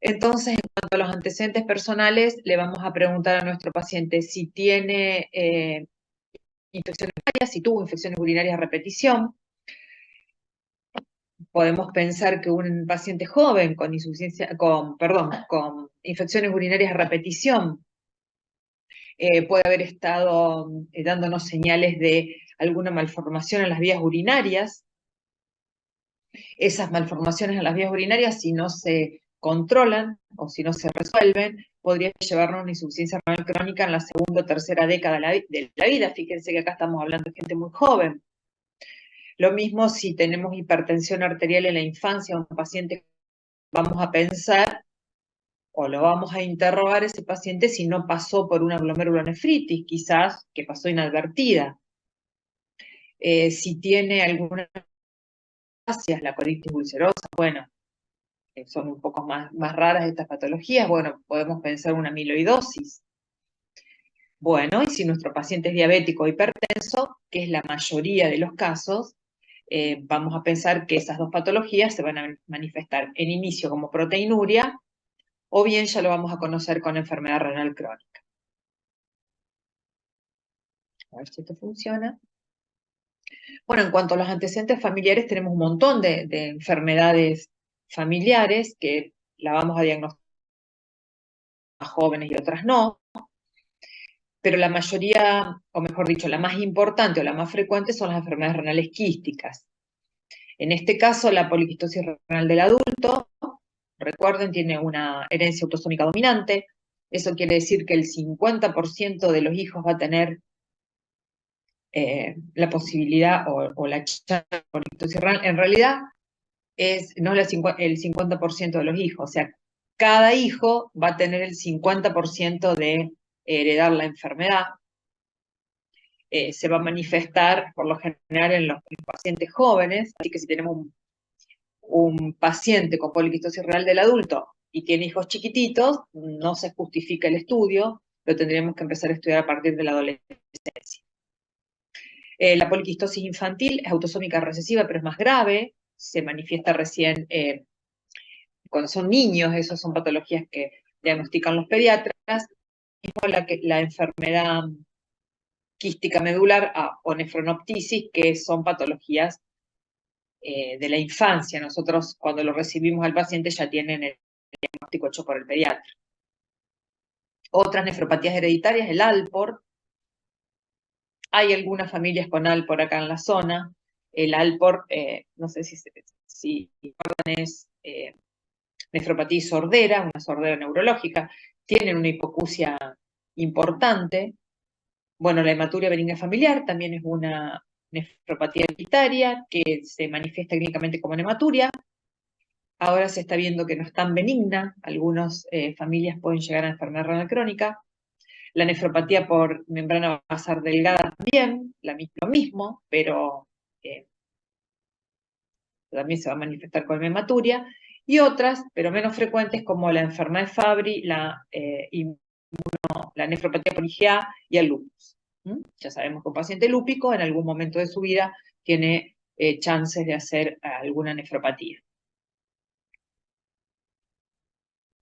Entonces, en cuanto a los antecedentes personales, le vamos a preguntar a nuestro paciente si tiene infecciones urinarias, si tuvo infecciones urinarias a repetición. Podemos pensar que un paciente joven con con infecciones urinarias a repetición puede haber estado dándonos señales de alguna malformación en las vías urinarias. Esas malformaciones en las vías urinarias, si no se controlan o si no se resuelven, podría llevarnos a una insuficiencia renal crónica en la segunda o tercera década de la vida. Fíjense que acá estamos hablando de gente muy joven. Lo mismo si tenemos hipertensión arterial en la infancia, un paciente, vamos a pensar o lo vamos a interrogar ese paciente si no pasó por una glomerulonefritis, quizás que pasó inadvertida. Si tiene alguna la colitis ulcerosa, bueno, son un poco más raras estas patologías, bueno, podemos pensar una amiloidosis. Bueno, y si nuestro paciente es diabético o hipertenso, que es la mayoría de los casos, vamos a pensar que esas dos patologías se van a manifestar en inicio como proteinuria, o bien ya lo vamos a conocer con enfermedad renal crónica. A ver si esto funciona. Bueno, en cuanto a los antecedentes familiares, tenemos un montón de enfermedades familiares que la vamos a diagnosticar a jóvenes y otras no, pero la mayoría, o mejor dicho, la más importante o la más frecuente son las enfermedades renales quísticas. En este caso, la poliquistosis renal del adulto, recuerden, tiene una herencia autosómica dominante. Eso quiere decir que el 50% de los hijos va a tener la posibilidad o la chance de poliquistosis renal. En realidad, no es el 50% de los hijos, o sea, cada hijo va a tener el 50% de heredar la enfermedad. Se va a manifestar por lo general en los pacientes jóvenes, así que si tenemos un paciente con poliquistosis renal del adulto y tiene hijos chiquititos, no se justifica el estudio, lo tendríamos que empezar a estudiar a partir de la adolescencia. La poliquistosis infantil es autosómica recesiva, pero es más grave, se manifiesta recién cuando son niños, esas son patologías que diagnostican los pediatras, la enfermedad quística medular o nefronoptisis, que son patologías de la infancia. Nosotros cuando lo recibimos al paciente ya tienen el diagnóstico hecho por el pediatra. Otras nefropatías hereditarias, el Alport. Hay algunas familias con Alport acá en la zona. El Alport, no sé si es nefropatía sordera, una sordera neurológica, tienen una hipoacusia importante. Bueno, la hematuria benigna familiar también es una nefropatía hereditaria que se manifiesta clínicamente como hematuria. Ahora se está viendo que no es tan benigna, algunas familias pueden llegar a enfermedad renal crónica. La nefropatía por membrana basal delgada también, lo mismo, pero también se va a manifestar con hematuria. Y otras, pero menos frecuentes, como la enfermedad de Fabry, la nefropatía por IgA y el lupus. Ya sabemos que un paciente lúpico en algún momento de su vida tiene chances de hacer alguna nefropatía.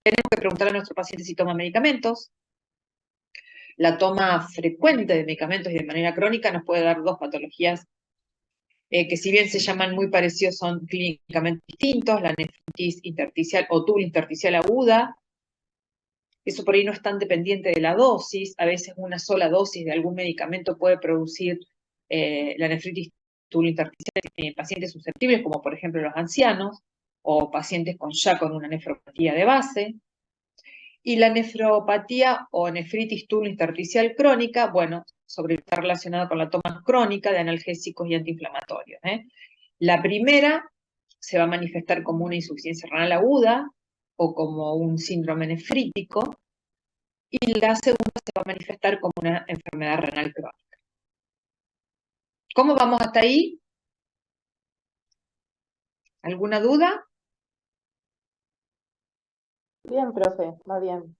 Tenemos que preguntar a nuestro paciente si toma medicamentos. La toma frecuente de medicamentos y de manera crónica nos puede dar dos patologías que si bien se llaman muy parecidos, son clínicamente distintos, la nefritis intersticial o túbulo intersticial aguda. Eso por ahí no es tan dependiente de la dosis, a veces una sola dosis de algún medicamento puede producir la nefritis túbulo intersticial en pacientes susceptibles, como por ejemplo los ancianos, o pacientes ya con una nefropatía de base. Y la nefropatía o nefritis túbulo intersticial crónica, bueno, está relacionada con la toma crónica de analgésicos y antiinflamatorios. La primera se va a manifestar como una insuficiencia renal aguda o como un síndrome nefrítico, y la segunda se va a manifestar como una enfermedad renal crónica. ¿Cómo vamos hasta ahí? ¿Alguna duda? Bien, profe, va bien.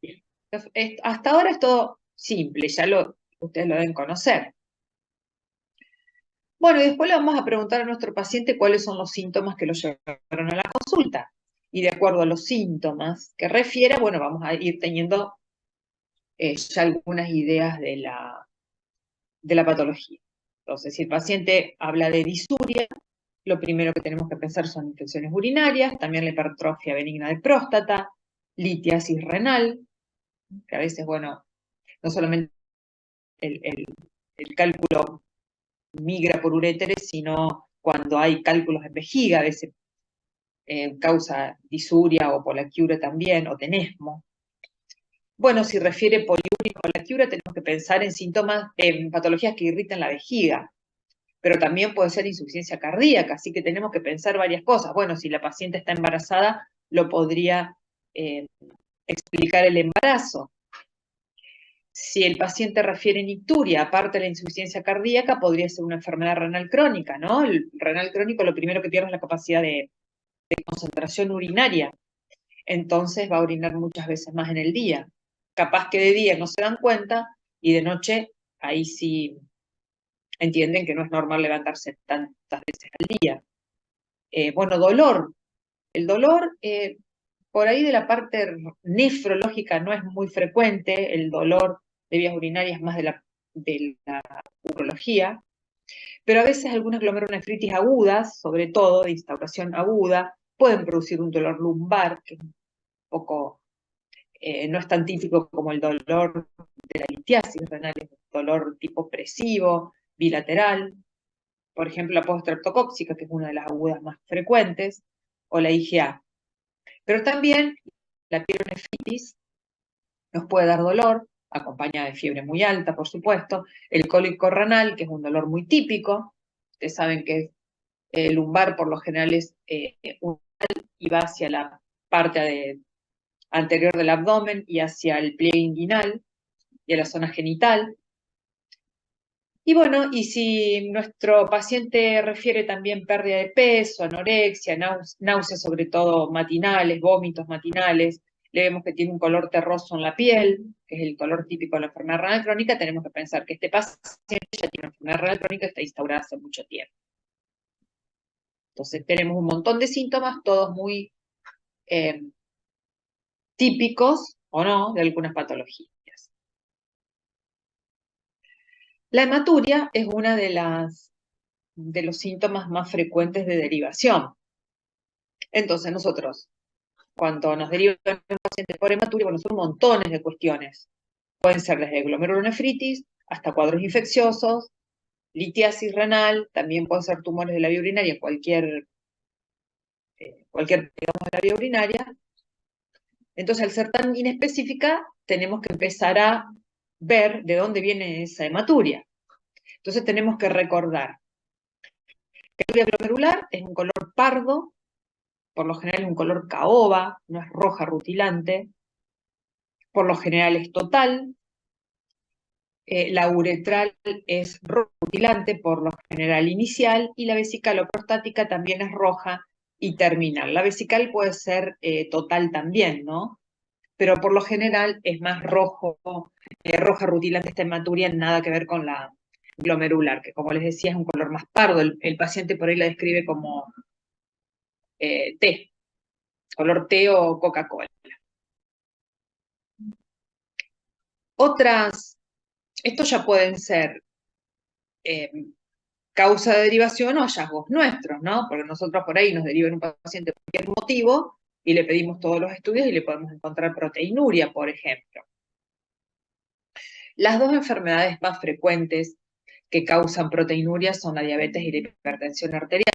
Hasta ahora es todo simple, ustedes lo deben conocer. Bueno, y después le vamos a preguntar a nuestro paciente cuáles son los síntomas que lo llevaron a la consulta. y de acuerdo a los síntomas que refiera, bueno, vamos a ir teniendo ya algunas ideas de la patología. Entonces, si el paciente habla de disuria, lo primero que tenemos que pensar son infecciones urinarias, también la hipertrofia benigna de próstata, litiasis renal, que a veces, bueno, no solamente el cálculo migra por uréteres, sino cuando hay cálculos en vejiga, a veces causa disuria o polaquiuria también, o tenesmo. Bueno, si refiere poliuria o polaquiuria, tenemos que pensar en síntomas, en patologías que irritan la vejiga, pero también puede ser insuficiencia cardíaca, así que tenemos que pensar varias cosas. Bueno, si la paciente está embarazada, lo podría explicar el embarazo. Si el paciente refiere nicturia, aparte de la insuficiencia cardíaca, podría ser una enfermedad renal crónica, ¿no? El renal crónico lo primero que pierde es la capacidad de concentración urinaria, entonces va a orinar muchas veces más en el día. Capaz que de día no se dan cuenta y de noche ahí sí entienden que no es normal levantarse tantas veces al día. Bueno, dolor. El dolor, por ahí de la parte nefrológica no es muy frecuente, el dolor de vías urinarias más de la urología, pero a veces algunas glomerulonefritis agudas, sobre todo de instauración aguda, pueden producir un dolor lumbar, que es un poco, no es tan típico como el dolor de la litiasis renal, es un dolor tipo opresivo, bilateral, por ejemplo la postreptocóxica, que es una de las agudas más frecuentes, o la IgA. Pero también la pielonefritis nos puede dar dolor, acompañada de fiebre muy alta, por supuesto, el cólico renal, que es un dolor muy típico, ustedes saben que el lumbar por lo general es y va hacia la parte anterior del abdomen y hacia el pliegue inguinal y a la zona genital. Y bueno, y si nuestro paciente refiere también pérdida de peso, anorexia, náuseas sobre todo matinales, vómitos matinales, le vemos que tiene un color terroso en la piel, que es el color típico de la enfermedad renal crónica, tenemos que pensar que este paciente ya tiene una enfermedad renal crónica que está instaurada hace mucho tiempo. Entonces tenemos un montón de síntomas, todos muy típicos o no de algunas patologías. La hematuria es una de los síntomas más frecuentes de derivación. Entonces nosotros, cuando nos derivan un paciente por hematuria, bueno, son montones de cuestiones. Pueden ser desde glomerulonefritis hasta cuadros infecciosos, litiasis renal, también pueden ser tumores de la vía urinaria, cualquier digamos, de la vía urinaria. Entonces, al ser tan inespecífica, tenemos que empezar a ver de dónde viene esa hematuria. Entonces tenemos que recordar que la vía glomerular es un color pardo, por lo general es un color caoba, no es roja rutilante, por lo general es total, la uretral es roja rutilante, por lo general inicial, y la vesical o prostática también es roja y terminal. La vesical puede ser total también, ¿no? Pero por lo general es más rojo, roja rutilante esta hematuria, nada que ver con la glomerular, que como les decía es un color más pardo, el paciente por ahí la describe como té, color té o Coca-Cola. Estos ya pueden ser causa de derivación o hallazgos nuestros, ¿no? Porque nosotros por ahí nos derivan un paciente por cualquier motivo y le pedimos todos los estudios y le podemos encontrar proteinuria, por ejemplo. Las dos enfermedades más frecuentes que causan proteinuria son la diabetes y la hipertensión arterial,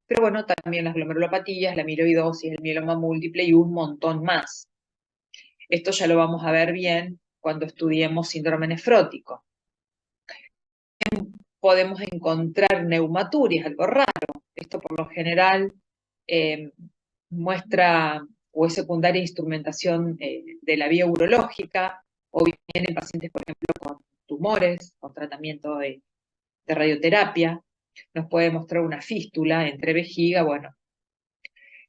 pero bueno, también las glomerulopatías, la amiloidosis, el mieloma múltiple y un montón más. Esto ya lo vamos a ver bien cuando estudiemos síndrome nefrótico. Podemos encontrar neumaturia, algo raro. Esto por lo general muestra o es secundaria instrumentación de la vía urológica, o bien en pacientes, por ejemplo, con tumores, con tratamiento de radioterapia. Nos puede mostrar una fístula entre vejiga, bueno,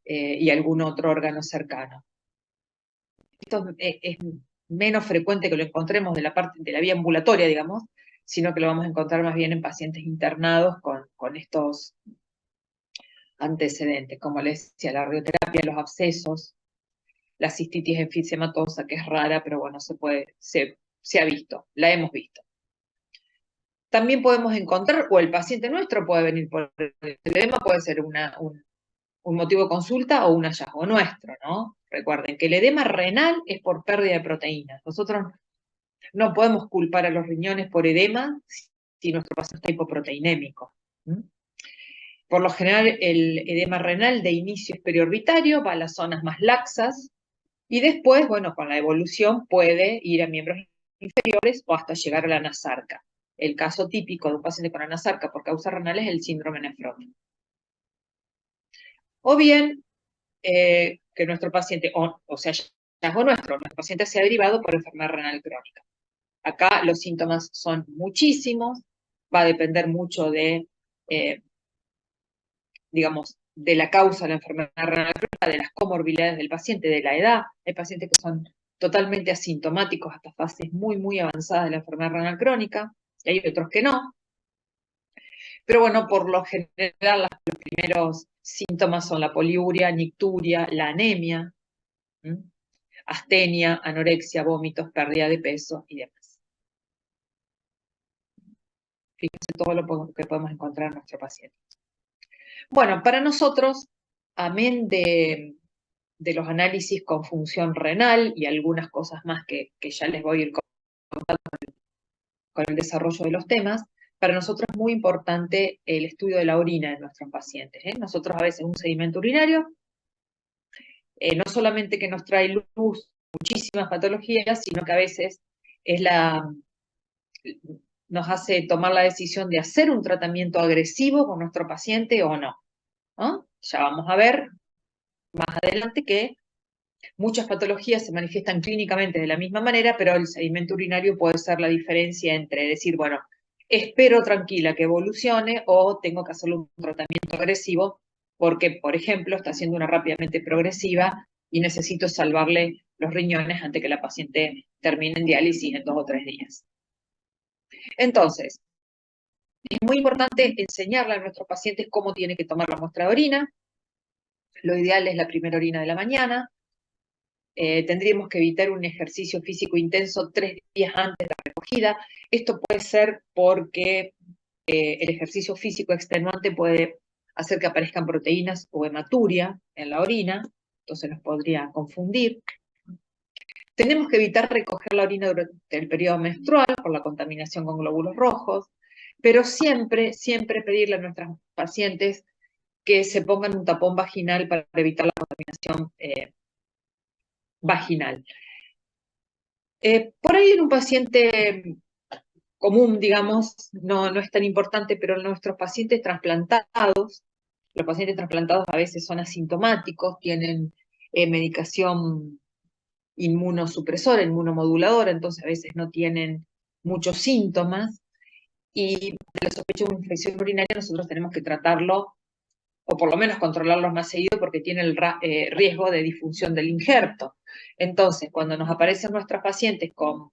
y algún otro órgano cercano. Esto es menos frecuente que lo encontremos de la parte de la vía ambulatoria, digamos, sino que lo vamos a encontrar más bien en pacientes internados con estos antecedentes, como les decía, la radioterapia los abscesos, la cistitis enfisematosa, que es rara, pero bueno, se ha visto, la hemos visto. También podemos encontrar, o el paciente nuestro puede venir por el edema, puede ser un motivo de consulta o un hallazgo nuestro, ¿no? Recuerden que el edema renal es por pérdida de proteínas. Nosotros no podemos culpar a los riñones por edema si nuestro paciente está hipoproteinémico. Por lo general, el edema renal de inicio es periorbitario, va a las zonas más laxas, y después, bueno, con la evolución puede ir a miembros inferiores o hasta llegar a la anasarca. El caso típico de un paciente con anasarca por causa renal es el síndrome nefrótico. O bien, que nuestro paciente, o sea, hallazgo nuestro paciente sea derivado por enfermedad renal crónica. Acá los síntomas son muchísimos, va a depender mucho de, digamos, de la causa de la enfermedad renal crónica, de las comorbilidades del paciente, de la edad. Hay pacientes que son totalmente asintomáticos hasta fases muy, muy avanzadas de la enfermedad renal crónica, y hay otros que no. Pero bueno, por lo general, los primeros síntomas son la poliuria, nicturia, la anemia, astenia, anorexia, vómitos, pérdida de peso y demás. Fíjense todo lo que podemos encontrar en nuestro paciente. Bueno, para nosotros, amén de los análisis con función renal y algunas cosas más que ya les voy a ir contando con el desarrollo de los temas, para nosotros es muy importante el estudio de la orina de nuestros pacientes. Nosotros a veces un sedimento urinario, no solamente que nos trae luz muchísimas patologías, sino que a veces nos hace tomar la decisión de hacer un tratamiento agresivo con nuestro paciente o no. Ya vamos a ver más adelante que muchas patologías se manifiestan clínicamente de la misma manera, pero el sedimento urinario puede ser la diferencia entre decir, bueno, espero tranquila que evolucione o tengo que hacerle un tratamiento agresivo porque, por ejemplo, está haciendo una rápidamente progresiva y necesito salvarle los riñones antes que la paciente termine en diálisis en 2 o 3 días. Entonces, es muy importante enseñarle a nuestros pacientes cómo tiene que tomar la muestra de orina. Lo ideal es la primera orina de la mañana. Tendríamos que evitar un ejercicio físico intenso 3 días antes de la recogida. Esto puede ser porque el ejercicio físico extenuante puede hacer que aparezcan proteínas o hematuria en la orina, entonces nos podría confundir. Tenemos que evitar recoger la orina durante el periodo menstrual por la contaminación con glóbulos rojos, pero siempre, siempre pedirle a nuestras pacientes que se pongan un tapón vaginal para evitar la contaminación vaginal. Por ahí en un paciente común, digamos, no es tan importante, pero nuestros pacientes trasplantados, los pacientes trasplantados a veces son asintomáticos, tienen medicación inmunosupresora, inmunomoduladora, entonces a veces no tienen muchos síntomas, y de la sospecha de una infección urinaria nosotros tenemos que tratarlo, o por lo menos controlarlo más seguido, porque tiene el riesgo de disfunción del injerto. Entonces, cuando nos aparecen nuestros pacientes con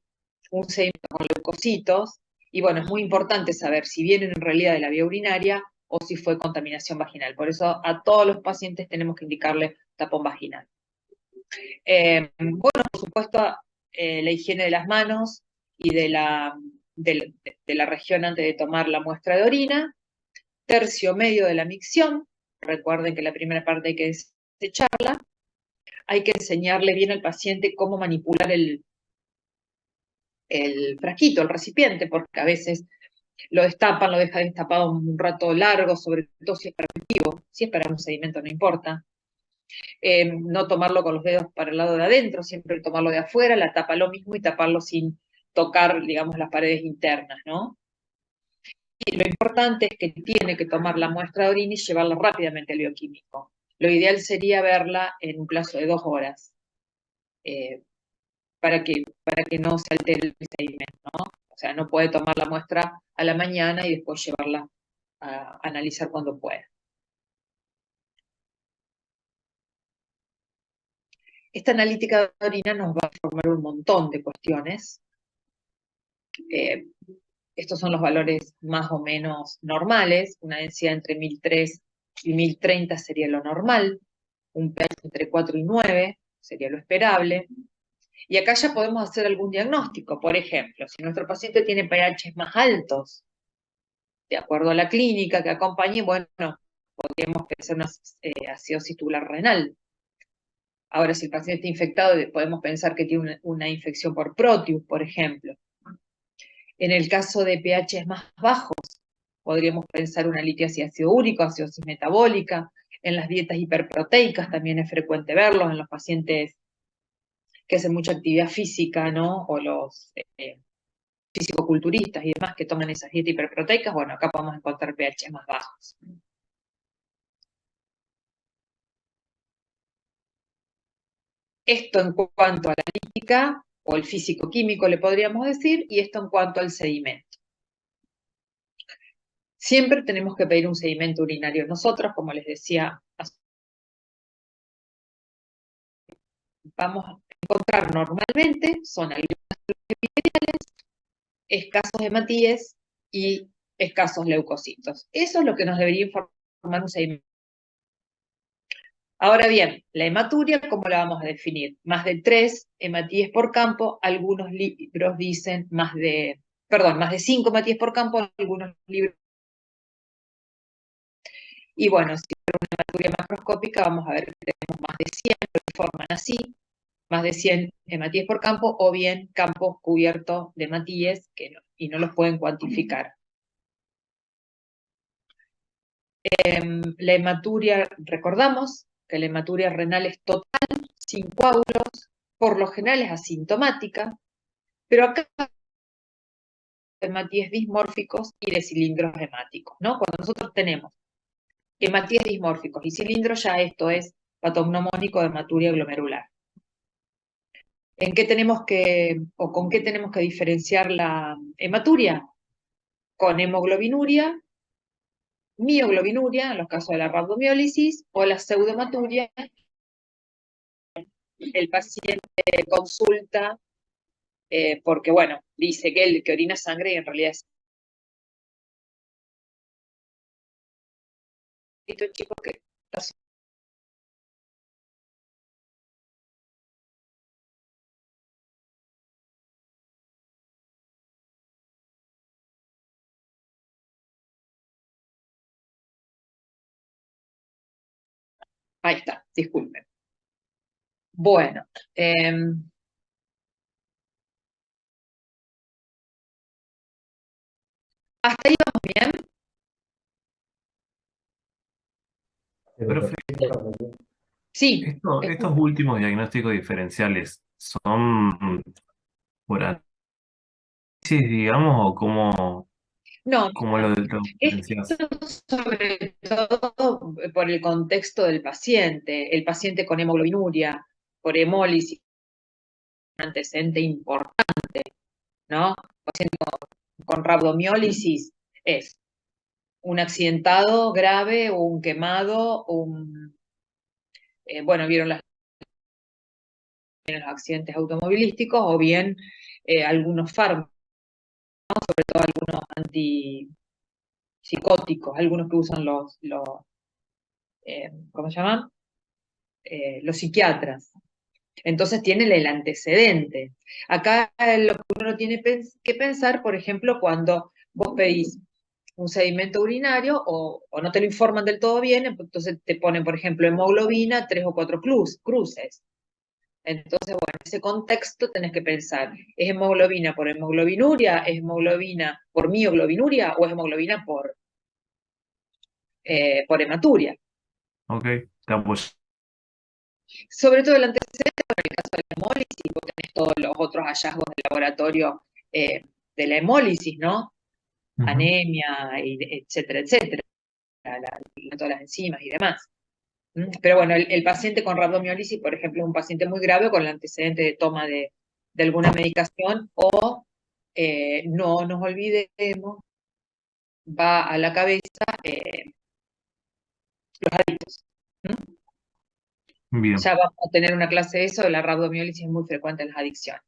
un sedimento con leucocitos, y bueno, es muy importante saber si vienen en realidad de la vía urinaria o si fue contaminación vaginal. Por eso a todos los pacientes tenemos que indicarle tapón vaginal. Bueno, por supuesto, la higiene de las manos y de la región antes de tomar la muestra de orina. Tercio medio de la micción. Recuerden que la primera parte hay que desecharla. Hay que enseñarle bien al paciente cómo manipular el frasquito, el recipiente, porque a veces lo destapan, lo dejan destapado un rato largo, sobre todo si es para cultivo. Si es para un sedimento no importa. No tomarlo con los dedos para el lado de adentro, siempre tomarlo de afuera, la tapa lo mismo y taparlo sin tocar, digamos, las paredes internas, ¿no? Y lo importante es que tiene que tomar la muestra de orina y llevarla rápidamente al bioquímico. Lo ideal sería verla en un plazo de 2 horas, para que no se altere el sedimento, ¿no? O sea, no puede tomar la muestra a la mañana y después llevarla a analizar cuando pueda. Esta analítica de orina nos va a informar un montón de cuestiones. Estos son los valores más o menos normales. Una densidad entre 1003 y 1030 sería lo normal. un pH entre 4 y 9, sería lo esperable. Y acá ya podemos hacer algún diagnóstico. Por ejemplo, si nuestro paciente tiene pHs más altos, de acuerdo a la clínica que acompañe, bueno, podríamos pensar una acidosis tubular renal. Ahora, si el paciente está infectado, podemos pensar que tiene una infección por Proteus, por ejemplo. En el caso de pHs más bajos, podríamos pensar una litiasis ácido úrico, acidosis metabólica. En las dietas hiperproteicas también es frecuente verlos en los pacientes que hacen mucha actividad física, ¿no? O los fisicoculturistas y demás que toman esas dietas hiperproteicas. Bueno, acá podemos encontrar pH más bajos. Esto en cuanto a la lítica o el físico-químico le podríamos decir, y esto en cuanto al sedimento. Siempre tenemos que pedir un sedimento urinario. Nosotros, como les decía, vamos a encontrar normalmente, son algunos epiteliales, escasos hematíes y escasos leucocitos. Eso es lo que nos debería informar un sedimento. Ahora bien, la hematuria, ¿cómo la vamos a definir? Más de 3 hematíes por campo, algunos libros dicen más de 5 hematíes por campo, algunos libros. Y bueno, si es una hematuria macroscópica, vamos a ver que tenemos más de 100, lo informan así, más de 100 hematíes por campo, o bien campos cubiertos de hematíes y no los pueden cuantificar. La hematuria, recordamos que la hematuria renal es total, sin coágulos, por lo general es asintomática, pero acá hay hematíes dismórficos y de cilindros hemáticos, ¿no? Cuando nosotros tenemos hematíes dismórficos y cilindros, ya esto es patognomónico de hematuria glomerular. ¿En qué tenemos o con qué tenemos que diferenciar la hematuria? Con hemoglobinuria, mioglobinuria, en los casos de la rhabdomiólisis, o la pseudohematuria. El paciente consulta porque, bueno, dice que orina sangre y en realidad es chico que ahí está, disculpen. Bueno, hasta ahí vamos bien. Profe, Sí, estos últimos diagnósticos diferenciales son por análisis, digamos, o no, cómo lo esto diferencias. sobre todo por el contexto del paciente. El paciente con hemoglobinuria, por hemólisis, un antecedente importante, ¿no? El paciente con rhabdomiólisis es un accidentado grave, o un quemado, bueno, vieron los accidentes automovilísticos, o bien algunos fármacos, sobre todo algunos antipsicóticos, algunos que usan ¿cómo se llaman? Los psiquiatras. Entonces tiene el antecedente. Acá lo que uno tiene que pensar, por ejemplo, cuando vos pedís un sedimento urinario o no te lo informan del todo bien, entonces te ponen, por ejemplo, hemoglobina, 3 o 4 cruces. Entonces, bueno, en ese contexto tenés que pensar, ¿es hemoglobina por hemoglobinuria? ¿Es hemoglobina por mioglobinuria? ¿O es hemoglobina por hematuria? Ok, te apoyo. Sobre todo el antecedente, en el caso de la hemólisis, vos tenés todos los otros hallazgos de laboratorio de la hemólisis, ¿no? Ujú. Anemia, etcétera, etcétera, todas las enzimas y demás. Pero bueno, el paciente con rhabdomiólisis, por ejemplo, es un paciente muy grave con el antecedente de toma de alguna medicación, o no nos olvidemos, va a la cabeza los hábitos. Bien, Ya vamos a tener una clase de eso, la rhabdomiólisis es muy frecuente en las adicciones.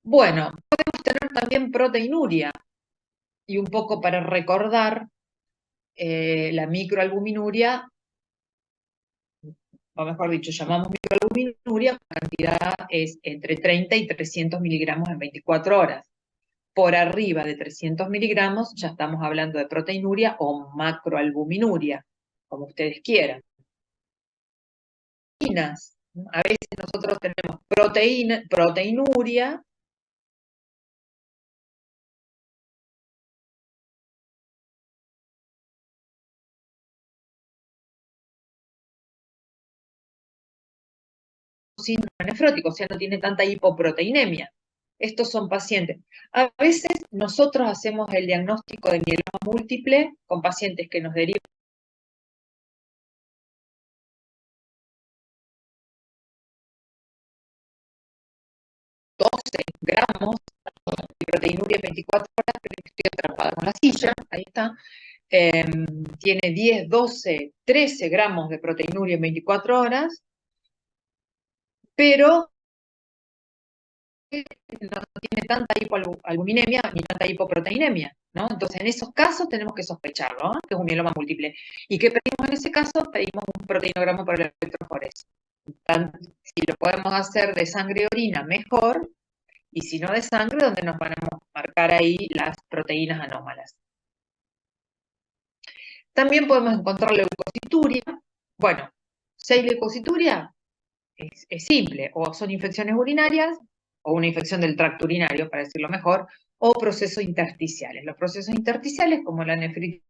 Bueno, podemos tener también proteinuria, y un poco para recordar, la microalbuminuria, o mejor dicho, llamamos microalbuminuria, la cantidad es entre 30 y 300 miligramos en 24 horas. Por arriba de 300 miligramos ya estamos hablando de proteinuria o macroalbuminuria, como ustedes quieran. A veces nosotros tenemos proteinuria, síndrome nefrótico, o sea, no tiene tanta hipoproteinemia. Estos son pacientes. A veces nosotros hacemos el diagnóstico de mieloma múltiple con pacientes que nos derivan 12 gramos de proteinuria en 24 horas, pero estoy atrapada con la silla, ahí está. Tiene 10, 12, 13 gramos de proteinuria en 24 horas, pero no tiene tanta hipoalbuminemia ni tanta hipoproteinemia, ¿no? Entonces, en esos casos tenemos que sospecharlo, ¿no? Que es un mieloma múltiple. ¿Y qué pedimos en ese caso? Pedimos un proteinograma por el electroforesis. Si lo podemos hacer de sangre y orina, mejor, y si no de sangre, donde nos van a marcar ahí las proteínas anómalas. También podemos encontrar leucocituria. Bueno, si hay leucocituria, es simple, o son infecciones urinarias, o una infección del tracto urinario, para decirlo mejor, o procesos intersticiales. Los procesos intersticiales, como la nefritis,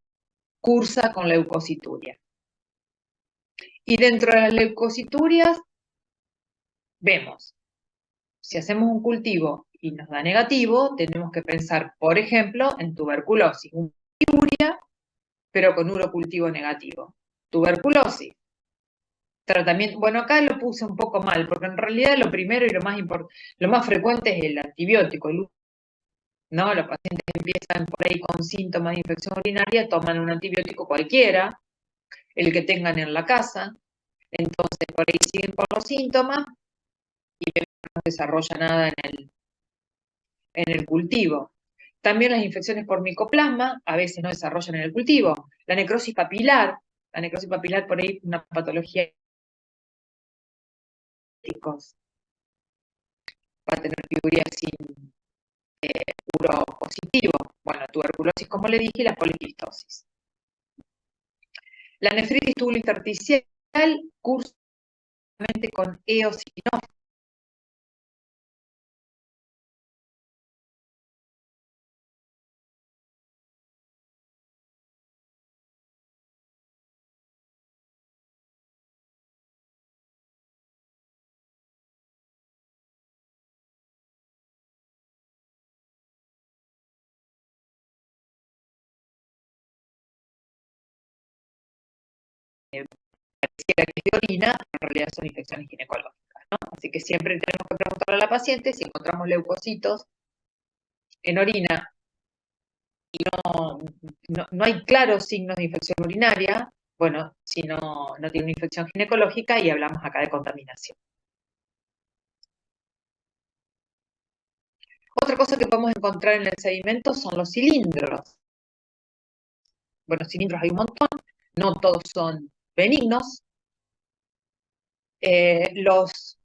cursa con leucocituria. Y dentro de las leucociturias, vemos, si hacemos un cultivo y nos da negativo, tenemos que pensar, por ejemplo, en tuberculosis, uria, pero con urocultivo negativo. Tuberculosis, tratamiento, bueno, acá lo puse un poco mal, porque en realidad lo primero y lo más frecuente es el antibiótico, ¿no? Los pacientes empiezan por ahí con síntomas de infección urinaria, toman un antibiótico cualquiera, el que tengan en la casa, entonces por ahí siguen con los síntomas y no desarrolla nada en el cultivo. También las infecciones por micoplasma a veces no desarrollan en el cultivo. La necrosis papilar por ahí una patología va a tener figuría sin uro positivo. Bueno, tuberculosis, como le dije, y la poliquistosis. La nefritis tubulointersticial cursa con eosinófilos. Pareciera que es de orina, en realidad son infecciones ginecológicas, ¿no? Así que siempre tenemos que preguntarle a la paciente si encontramos leucocitos en orina y no hay claros signos de infección urinaria, bueno, si no tiene una infección ginecológica y hablamos acá de contaminación. Otra cosa que podemos encontrar en el sedimento son los cilindros. Bueno, cilindros hay un montón, no todos son benignos. Los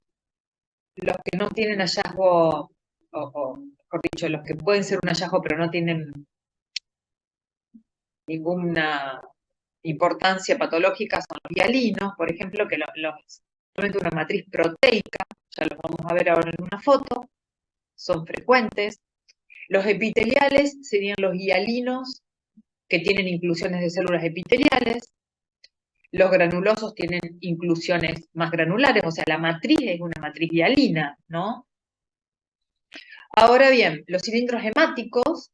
que no tienen hallazgo, o mejor dicho, los que pueden ser un hallazgo pero no tienen ninguna importancia patológica son los hialinos, por ejemplo, que solamente una matriz proteica, ya los vamos a ver ahora en una foto, son frecuentes. Los epiteliales serían los hialinos que tienen inclusiones de células epiteliales. Los granulosos tienen inclusiones más granulares, o sea, la matriz es una matriz hialina, ¿no? Ahora bien, los cilindros hemáticos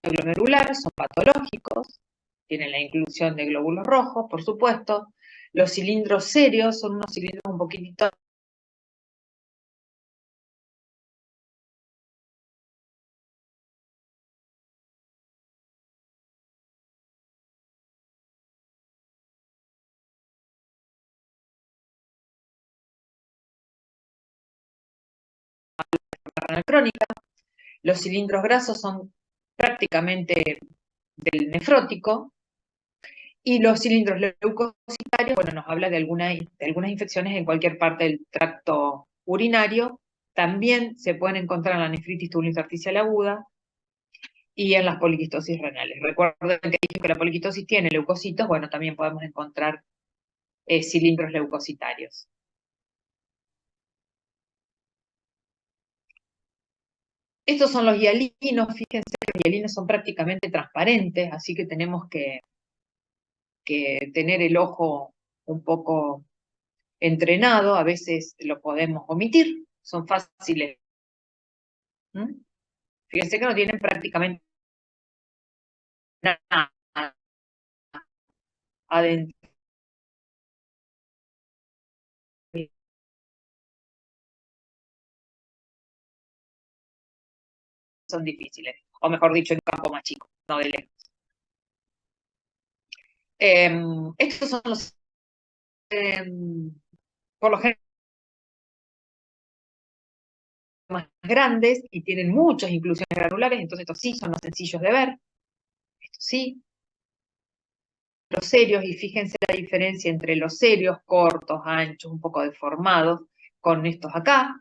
glomerular son patológicos, tienen la inclusión de glóbulos rojos, por supuesto. Los cilindros serios son unos cilindros un poquitito crónica. Los cilindros grasos son prácticamente del nefrótico. Y los cilindros leucocitarios, bueno, nos habla de algunas infecciones en cualquier parte del tracto urinario. También se pueden encontrar en la nefritis tubulointersticial aguda y en las poliquistosis renales. Recuerden que dije que la poliquistosis tiene leucocitos, bueno, también podemos encontrar cilindros leucocitarios. Estos son los hialinos, fíjense que los hialinos son prácticamente transparentes, así que tenemos que tener el ojo un poco entrenado, a veces lo podemos omitir, son fáciles. Fíjense que no tienen prácticamente nada adentro. Son difíciles, o mejor dicho, en un campo más chico, no de lejos. Estos son los, por lo general, más grandes y tienen muchas inclusiones granulares, entonces estos sí son más sencillos de ver. Estos sí. Los serios, y fíjense la diferencia entre los serios, cortos, anchos, un poco deformados, con estos acá.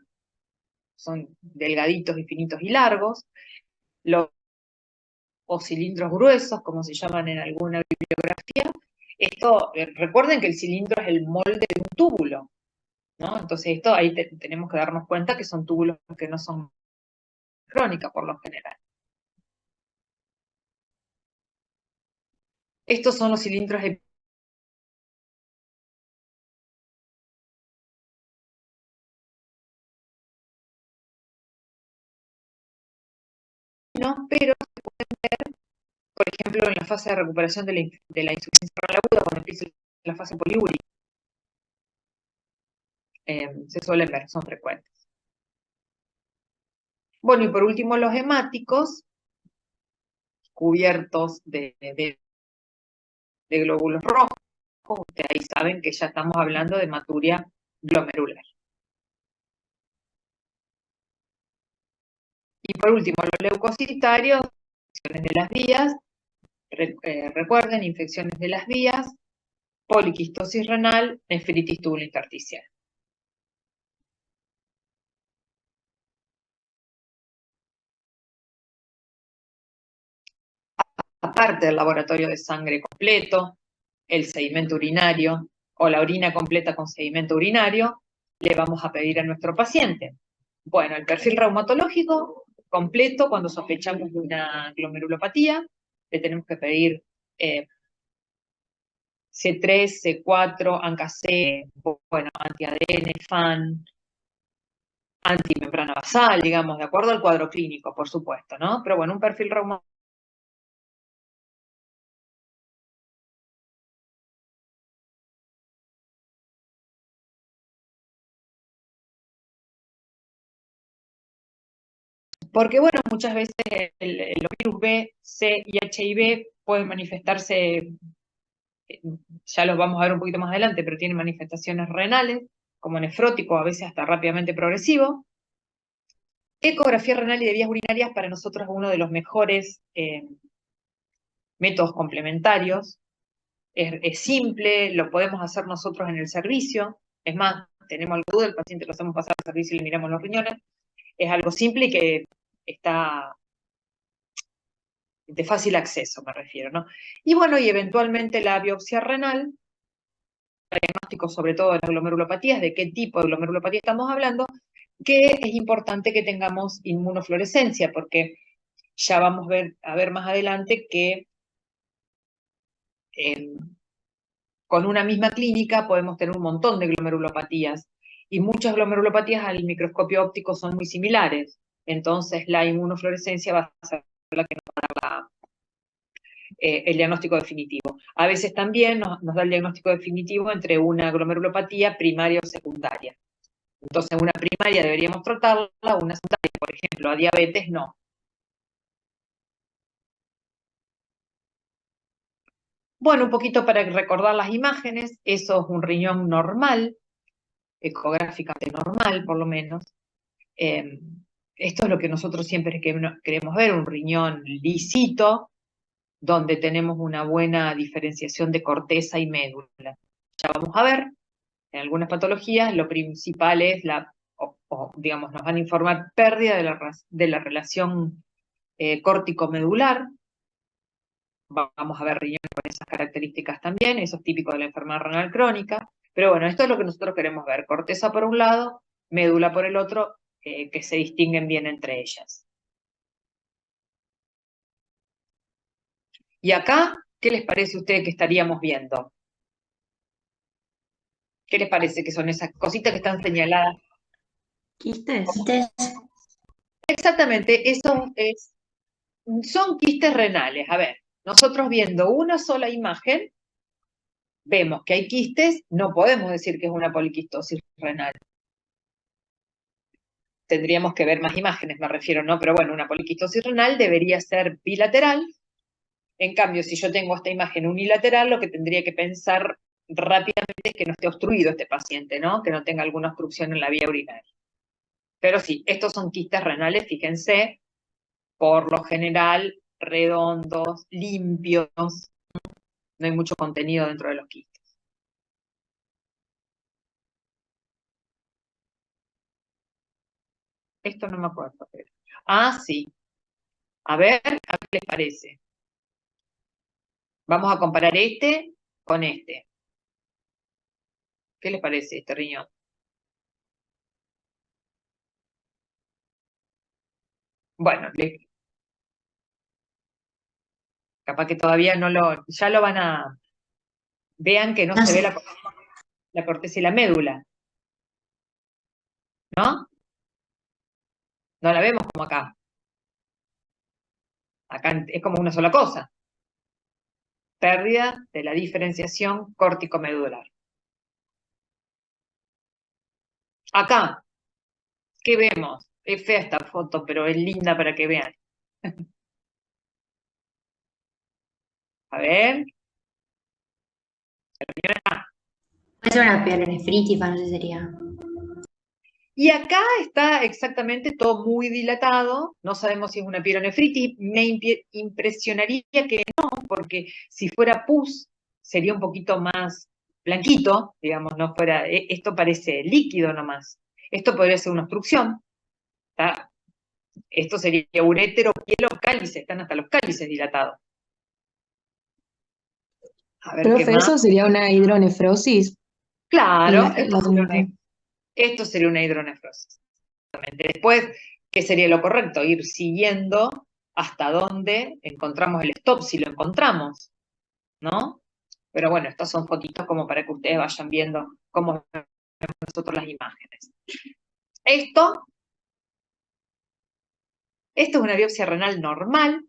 Son delgaditos y finitos y largos. Los o cilindros gruesos, como se llaman en alguna bibliografía. Esto, recuerden que el cilindro es el molde de un túbulo, ¿no? Entonces esto ahí tenemos que darnos cuenta que son túbulos que no son crónicas por lo general. Estos son los cilindros pero se pueden ver, por ejemplo, en la fase de recuperación de la insuficiencia renal aguda, cuando empieza la fase poliúrica. Se suelen ver, son frecuentes. Bueno, y por último los hemáticos, cubiertos de glóbulos rojos. Ustedes ahí saben que ya estamos hablando de hematuria glomerular. Y por último, los leucocitarios, infecciones de las vías, recuerden, infecciones de las vías, poliquistosis renal, nefritis tubulointersticial. Aparte del laboratorio de sangre completo, el sedimento urinario o la orina completa con sedimento urinario, le vamos a pedir a nuestro paciente. Bueno, el perfil reumatológico completo cuando sospechamos de una glomerulopatía, le tenemos que pedir C3, C4, ANCA-C, bueno, anti-ADN, FAN, antimembrana basal, digamos, de acuerdo al cuadro clínico, por supuesto, ¿no? Pero bueno, un perfil reumatológico. Porque, bueno, muchas veces los virus B, C y HIV pueden manifestarse, ya los vamos a ver un poquito más adelante, pero tienen manifestaciones renales, como nefrótico, a veces hasta rápidamente progresivo. Ecografía renal y de vías urinarias para nosotros es uno de los mejores métodos complementarios. Es simple, lo podemos hacer nosotros en el servicio. Es más, tenemos alguna duda, el paciente lo hacemos pasar al servicio y le miramos los riñones. Es algo simple y que está de fácil acceso, me refiero, ¿no? Y bueno, y eventualmente la biopsia renal, diagnóstico sobre todo de las glomerulopatías, de qué tipo de glomerulopatía estamos hablando, que es importante que tengamos inmunofluorescencia, porque ya vamos a ver más adelante que con una misma clínica podemos tener un montón de glomerulopatías, y muchas glomerulopatías al microscopio óptico son muy similares. Entonces la inmunofluorescencia va a ser la que nos va a dar el diagnóstico definitivo. A veces también nos da el diagnóstico definitivo entre una glomerulopatía primaria o secundaria. Entonces, una primaria deberíamos tratarla, una secundaria, por ejemplo, a diabetes no. Bueno, un poquito para recordar las imágenes, eso es un riñón normal, ecográficamente normal por lo menos. Esto es lo que nosotros siempre queremos ver, un riñón lisito, donde tenemos una buena diferenciación de corteza y médula. Ya vamos a ver, en algunas patologías lo principal es digamos, nos van a informar pérdida de la relación córtico-medular. Vamos a ver riñones con esas características también, eso es típico de la enfermedad renal crónica. Pero bueno, esto es lo que nosotros queremos ver, corteza por un lado, médula por el otro, que se distinguen bien entre ellas. Y acá, ¿qué les parece a ustedes que estaríamos viendo? ¿Qué les parece que son esas cositas que están señaladas? ¿Quistes? Exactamente, son quistes renales. A ver, nosotros viendo una sola imagen, vemos que hay quistes, no podemos decir que es una poliquistosis renal. Tendríamos que ver más imágenes, me refiero, ¿no? Pero bueno, una poliquistosis renal debería ser bilateral. En cambio, si yo tengo esta imagen unilateral, lo que tendría que pensar rápidamente es que no esté obstruido este paciente, ¿no? Que no tenga alguna obstrucción en la vía urinaria. Pero sí, estos son quistes renales, fíjense, por lo general redondos, limpios, no hay mucho contenido dentro de los quistes. Esto no me acuerdo. Ah, sí. A ver, ¿a qué les parece? Vamos a comparar este con este. ¿Qué les parece este riñón? Bueno, capaz que todavía ya lo van a, vean que no se ve la corteza y la médula, ¿no? No la vemos como acá. Acá es como una sola cosa. Pérdida de la diferenciación córtico-medular. Acá, ¿qué vemos? Es fea esta foto, pero es linda para que vean. A ver. Puede ser una pielonefritis, no sé, sería. Y acá está exactamente todo muy dilatado. No sabemos si es una pielonefritis. Me impresionaría que no, porque si fuera pus, sería un poquito más blanquito, digamos, no fuera. Esto parece líquido nomás. Esto podría ser una obstrucción. ¿Está? Esto sería urétero, piel o cálice. Están hasta los cálices dilatados. A ver qué Profe, más. ¿eso sería una hidronefrosis? Claro, La- la- esto sería una hidronefrosis. Después, ¿qué sería lo correcto? Ir siguiendo hasta dónde encontramos el stop, si lo encontramos, ¿no? Pero bueno, estas son fotitos como para que ustedes vayan viendo cómo vemos nosotros las imágenes. Esto es una biopsia renal normal.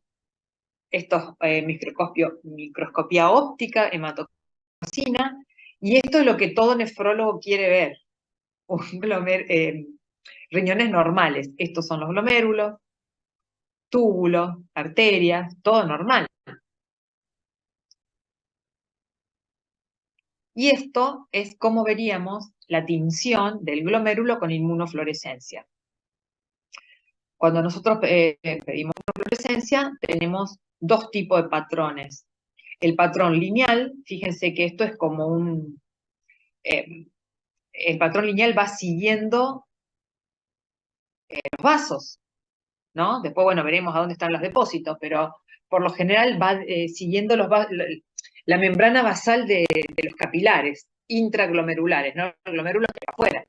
Esto es microscopía óptica, hematococina, y esto es lo que todo nefrólogo quiere ver. Riñones normales. Estos son los glomérulos, túbulos, arterias, todo normal. Y esto es como veríamos la tinción del glomérulo con inmunofluorescencia. Cuando nosotros pedimos fluorescencia, tenemos dos tipos de patrones. El patrón lineal, fíjense que esto es como el patrón lineal va siguiendo los vasos, ¿no? Después, bueno, veremos a dónde están los depósitos, pero por lo general va siguiendo la membrana basal de los capilares intraglomerulares, ¿no? El glomérulo está afuera.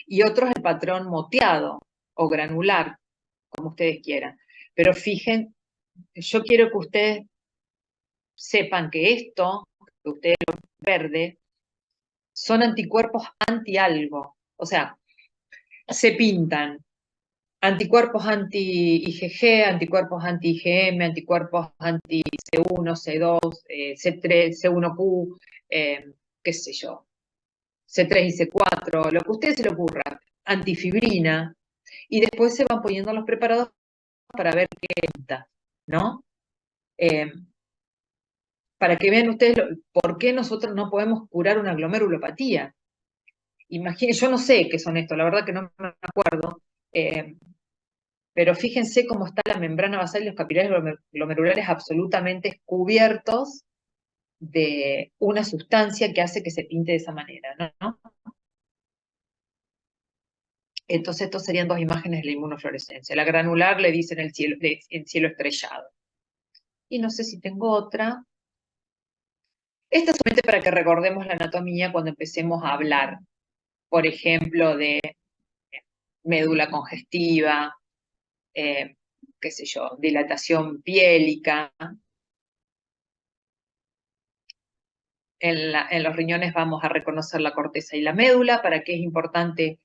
Y otro es el patrón moteado o granular, como ustedes quieran. Pero fíjense, yo quiero que ustedes sepan que esto, que ustedes lo ven verde, son anticuerpos anti algo. O sea, se pintan anticuerpos anti-IgG, anticuerpos anti-IgM, anticuerpos anti-C1, C2, C3, C1Q, qué sé yo, C3 y C4, lo que a ustedes se le ocurra, antifibrina, y después se van poniendo los preparados para ver qué pinta, ¿no? Para que vean ustedes por qué nosotros no podemos curar una glomerulopatía. Imagínense, yo no sé qué son estos, la verdad que no me acuerdo, Pero fíjense cómo está la membrana basal y los capilares glomerulares absolutamente cubiertos de una sustancia que hace que se pinte de esa manera, ¿no? Entonces, estos serían dos imágenes de la inmunofluorescencia. La granular le dicen el cielo estrellado. Y no sé si tengo otra. Esta es solamente para que recordemos la anatomía cuando empecemos a hablar, por ejemplo, de médula congestiva, qué sé yo, dilatación piélica. En los riñones vamos a reconocer la corteza y la médula. ¿Para qué es importante?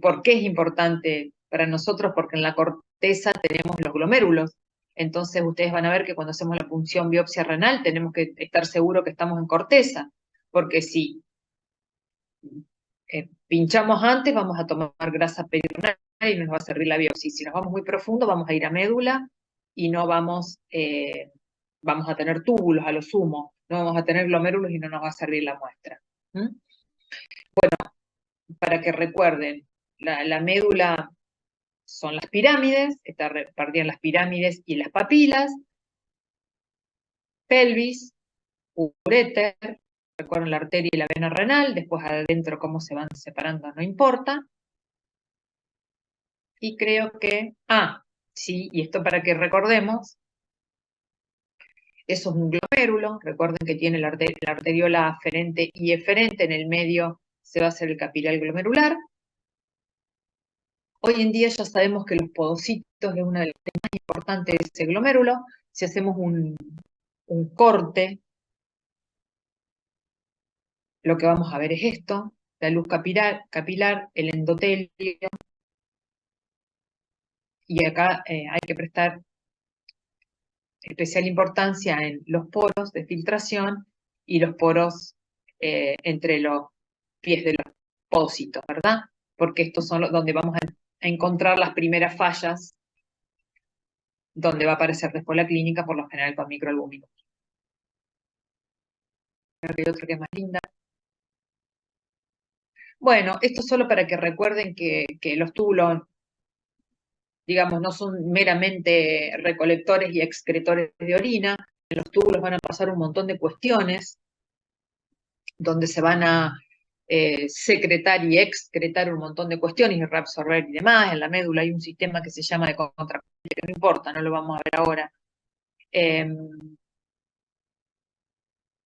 ¿Por qué es importante para nosotros? Porque en la corteza tenemos los glomérulos. Entonces ustedes van a ver que cuando hacemos la punción biopsia renal tenemos que estar seguros que estamos en corteza, porque si pinchamos antes vamos a tomar grasa perirenal y nos va a servir la biopsia. Si nos vamos muy profundo vamos a ir a médula y no vamos, vamos a tener túbulos a lo sumo, no vamos a tener glomérulos y no nos va a servir la muestra. Bueno, para que recuerden, la médula son las pirámides, está repartida en las pirámides y las papilas, pelvis, uréter, recuerden la arteria y la vena renal, después adentro cómo se van separando no importa. Y creo que, sí, y esto para que recordemos, eso es un glomérulo, recuerden que tiene la arteriola aferente y eferente, en el medio se va a hacer el capilar glomerular. Hoy en día ya sabemos que los podocitos es una de las más importantes de ese glomérulo. Si hacemos un corte, lo que vamos a ver es esto, la luz capilar, el endotelio, y acá hay que prestar especial importancia en los poros de filtración y los poros entre los pies de los podocitos, ¿verdad? Porque estos son donde vamos a encontrar las primeras fallas, donde va a aparecer después la clínica, por lo general con microalbúmina. Hay otra que es más linda. Bueno, esto solo para que recuerden que los túbulos, digamos, no son meramente recolectores y excretores de orina. En los túbulos van a pasar un montón de cuestiones donde se van a secretar y excretar un montón de cuestiones y reabsorber y demás. En la médula hay un sistema que se llama de contracorriente, que no importa, no lo vamos a ver ahora.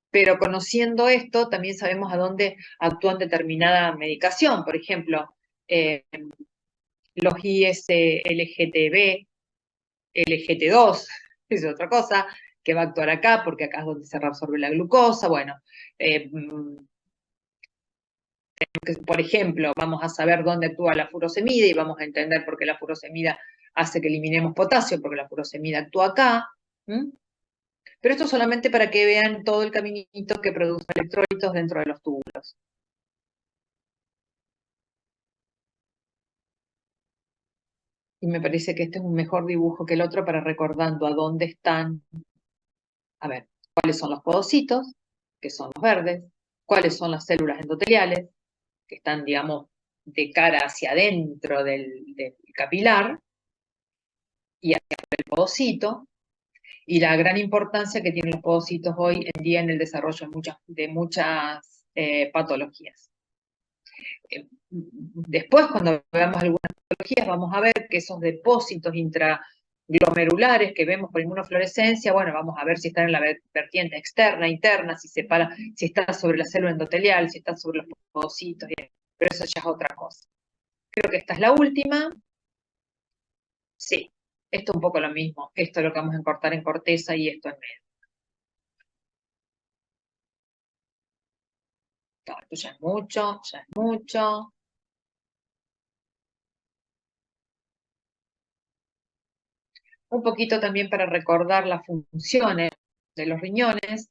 Pero conociendo esto, también sabemos a dónde actúan determinada medicación. Por ejemplo, los IS-LGTB, LGT2, es otra cosa, que va a actuar acá, porque acá es donde se reabsorbe la glucosa. Bueno, por ejemplo, vamos a saber dónde actúa la furosemida y vamos a entender por qué la furosemida hace que eliminemos potasio, porque la furosemida actúa acá. Pero esto solamente para que vean todo el caminito que produce electrolitos dentro de los túbulos. Y me parece que este es un mejor dibujo que el otro para recordando a dónde están, a ver, cuáles son los podocitos, que son los verdes, cuáles son las células endoteliales, que están, digamos, de cara hacia adentro del capilar, y hacia el podocito, y la gran importancia que tienen los podocitos hoy en día en el desarrollo de muchas patologías. Después, cuando veamos algunas patologías, vamos a ver que esos depósitos intraglomerulares que vemos por inmunofluorescencia, bueno, vamos a ver si están en la vertiente externa, interna, si está sobre la célula endotelial, si está sobre los podocitos, pero eso ya es otra cosa. Creo que esta es la última. Sí, esto es un poco lo mismo. Esto es lo que vamos a cortar en corteza y esto en medio. No, esto ya es mucho, ya es mucho. Un poquito también para recordar las funciones de los riñones.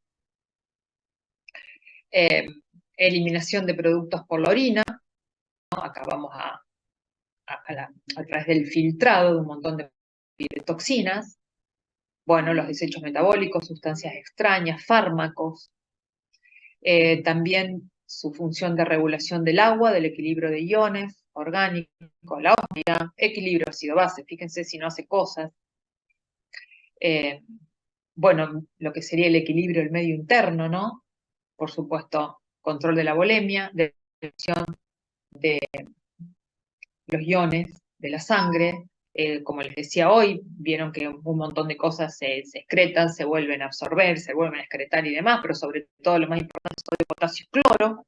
Eliminación de productos por la orina, ¿no? Acá vamos a través del filtrado de un montón de toxinas, bueno, los desechos metabólicos, sustancias extrañas, fármacos, también su función de regulación del agua, del equilibrio de iones orgánicos, la osmolalidad, equilibrio ácido-base, fíjense si no hace cosas. Bueno, lo que sería el equilibrio del medio interno, ¿no? Por supuesto, control de la volemia, de la reducción de los iones de la sangre. Como les decía hoy, vieron que un montón de cosas se excretan, se vuelven a absorber, se vuelven a excretar y demás, pero sobre todo lo más importante es sodio, potasio y cloro.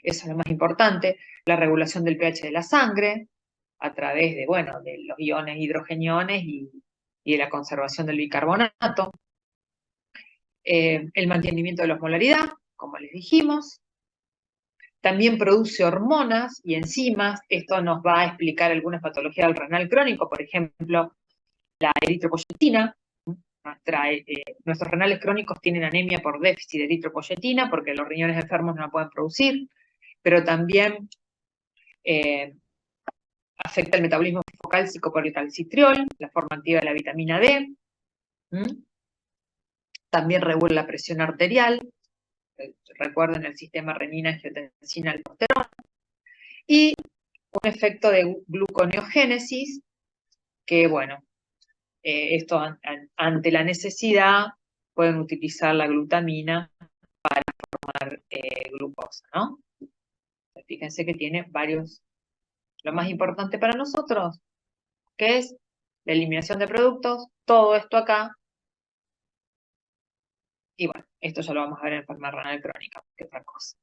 Eso es lo más importante. La regulación del pH de la sangre a través de, bueno, de los iones hidrogeniones y de la conservación del bicarbonato. El mantenimiento de la osmolaridad, como les dijimos. También produce hormonas y enzimas. Esto nos va a explicar algunas patologías del renal crónico, por ejemplo, la eritropoyetina. Nuestros renales crónicos tienen anemia por déficit de eritropoyetina porque los riñones enfermos no la pueden producir, pero también afecta el metabolismo fosfocálcico por el calcitriol, la forma activa de la vitamina D. También regula la presión arterial. Recuerden el sistema renina-angiotensina-aldosterona. Y un efecto de gluconeogénesis, que bueno, esto ante la necesidad pueden utilizar la glutamina para formar glucosa, ¿no? Fíjense que tiene varios. Lo más importante para nosotros, que es la eliminación de productos, todo esto acá. Y bueno, esto ya lo vamos a ver en enfermedad renal crónica, que otra cosa.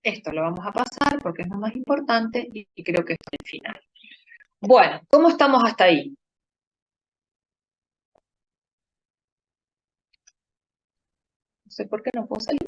Esto lo vamos a pasar porque es lo más importante y creo que esto es el final. Bueno, ¿cómo estamos hasta ahí? No sé por qué no puedo salir.